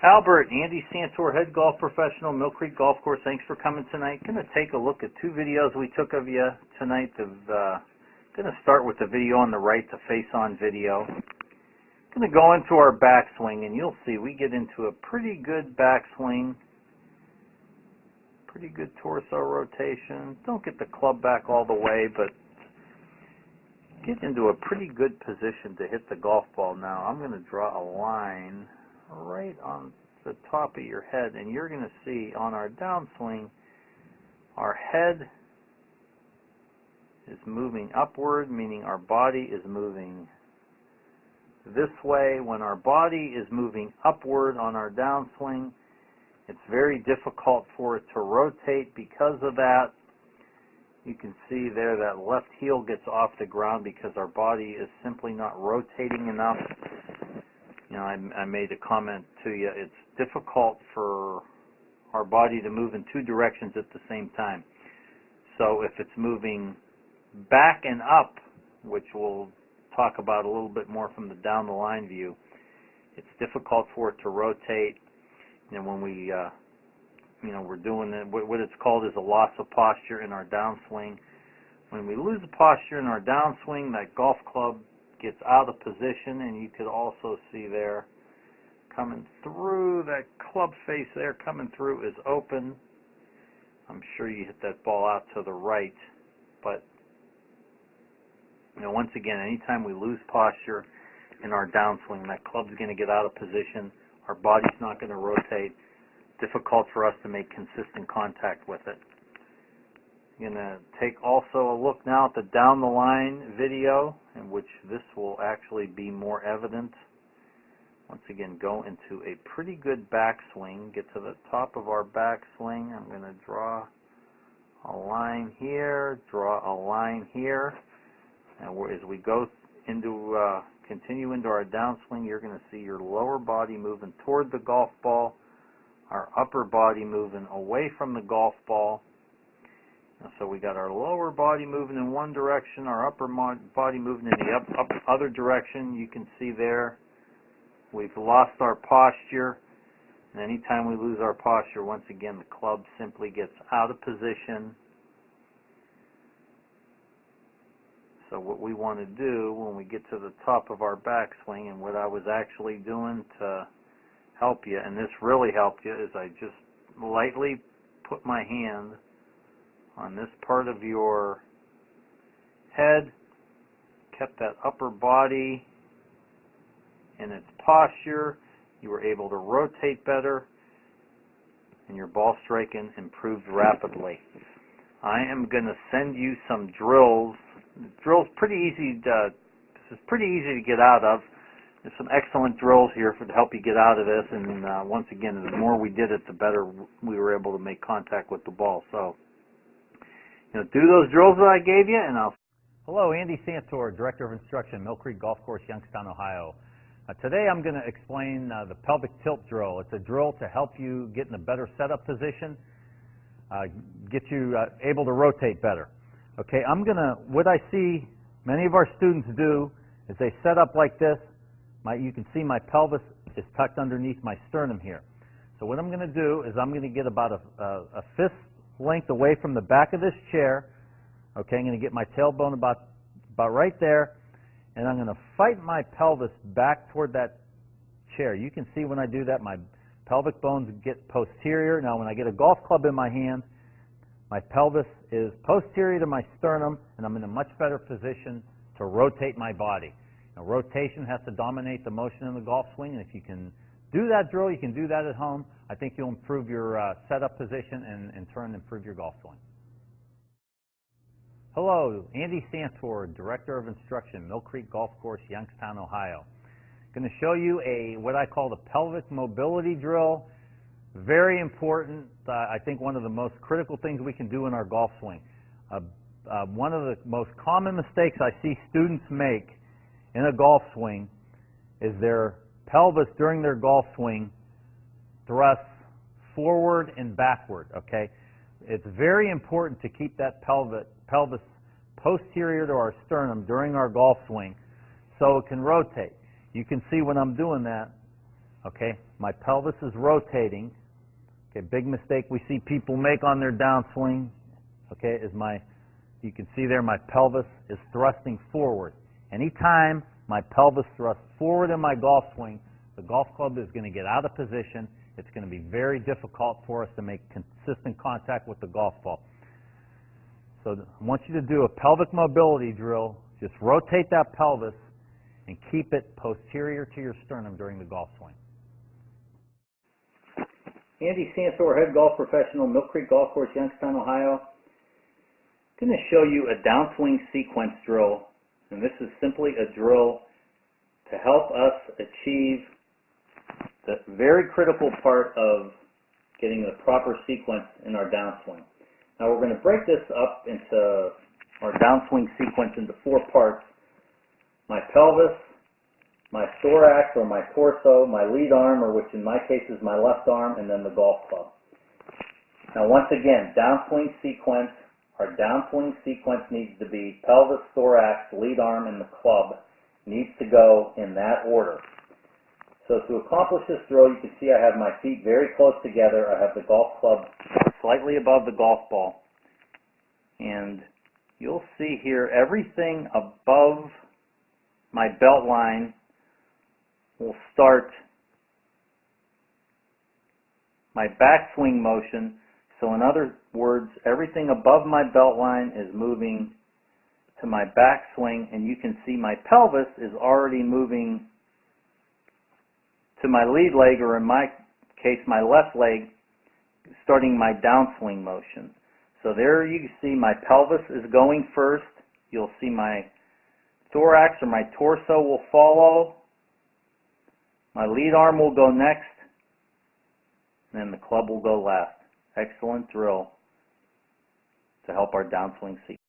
Albert, Andy Santor, head golf professional, Mill Creek Golf Course. Thanks for coming tonight. Going to take a look at two videos we took of you tonight. Going to start with the video on the right, the face-on video. Going to go into our backswing, and you'll see we get into a pretty good backswing. Pretty good torso rotation. Don't get the club back all the way, but get into a pretty good position to hit the golf ball. Now, I'm going to draw a line right on the top of your head, and you're going to see on our downswing, our head is moving upward, meaning our body is moving this way. When our body is moving upward on our downswing, it's very difficult for it to rotate. Because of that, you can see there that left heel gets off the ground because our body is simply not rotating enough. You know, I made a comment to you, it's difficult for our body to move in two directions at the same time. So if it's moving back and up, which we'll talk about a little bit more from the down the line view, it's difficult for it to rotate. And when we, we're doing it, what it's called is a loss of posture in our downswing. When we lose the posture in our downswing, that golf club gets out of position, and you could also see there coming through, that club face there coming through is open. I'm sure you hit that ball out to the right, but once again, anytime we lose posture in our downswing, that club's going to get out of position. Our body's not going to rotate. Difficult for us to make consistent contact with it. I'm going to take also a look now at the down the line video, in which this will actually be more evident. Once again, go into a pretty good backswing. Get to the top of our backswing. I'm going to draw a line here, draw a line here. And as we go into continue into our downswing, you're going to see your lower body moving toward the golf ball, our upper body moving away from the golf ball. And so we got our lower body moving in one direction, our upper body moving in the other direction. You can see there we've lost our posture. And anytime we lose our posture, once again, the club simply gets out of position. So what we want to do when we get to the top of our backswing, and what I was actually doing to help you, and this really helped you, is I just lightly put my hand on this part of your head, kept that upper body in its posture. You were able to rotate better, and your ball striking improved rapidly. I am going to send you some drills. Drills pretty easy. This is pretty easy to get out of. There's some excellent drills here to help you get out of this. And once again, the more we did it, the better we were able to make contact with the ball. So, do those drills that I gave you, and I'll. Hello, Andy Santor, Director of Instruction, Mill Creek Golf Course, Youngstown, Ohio. Today I'm going to explain the pelvic tilt drill. It's a drill to help you get in a better setup position, get you able to rotate better. Okay, what I see many of our students do is they set up like this. You can see my pelvis is tucked underneath my sternum here. So what I'm going to do is I'm going to get about a fist length away from the back of this chair. Okay, I'm going to get my tailbone about right there, and I'm going to fight my pelvis back toward that chair. You can see when I do that, my pelvic bones get posterior. Now when I get a golf club in my hand, my pelvis is posterior to my sternum, and I'm in a much better position to rotate my body. Now, rotation has to dominate the motion in the golf swing, and if you can do that drill, you can do that at home. I think you'll improve your setup position and in turn improve your golf swing. Hello, Andy Santor, Director of Instruction, Mill Creek Golf Course, Youngstown, Ohio. I'm going to show you what I call the pelvic mobility drill. Very important. I think one of the most critical things we can do in our golf swing. One of the most common mistakes I see students make in a golf swing is their pelvis during their golf swing thrusts forward and backward. Okay, it's very important to keep that pelvis posterior to our sternum during our golf swing so it can rotate. You can see when I'm doing that, Okay, my pelvis is rotating. Okay, big mistake we see people make on their downswing, okay, is you can see there my pelvis is thrusting forward. Anytime my pelvis thrusts forward in my golf swing, the golf club is going to get out of position. It's going to be very difficult for us to make consistent contact with the golf ball. So I want you to do a pelvic mobility drill. Just rotate that pelvis and keep it posterior to your sternum during the golf swing. Andy Santor, head golf professional, Mill Creek Golf Course, Youngstown, Ohio. I'm going to show you a downswing sequence drill, and this is simply a drill to help us achieve the very critical part of getting the proper sequence in our downswing. Now we're going to break this up into our downswing sequence into 4 parts: my pelvis, my thorax or my torso, my lead arm, or which in my case is my left arm, and then the golf club. Now once again, downswing sequence. Our downswing sequence needs to be pelvis, thorax, lead arm, and the club. Needs to go in that order. So to accomplish this drill, you can see I have my feet very close together. I have the golf club slightly above the golf ball. And you'll see here everything above my belt line will start my backswing motion. So in other words, everything above my belt line is moving to my backswing, and you can see my pelvis is already moving to my lead leg, or in my case, my left leg, starting my downswing motion. So there you see my pelvis is going first. You'll see my thorax or my torso will follow. My lead arm will go next, and then the club will go last. Excellent drill to help our downswing sequence.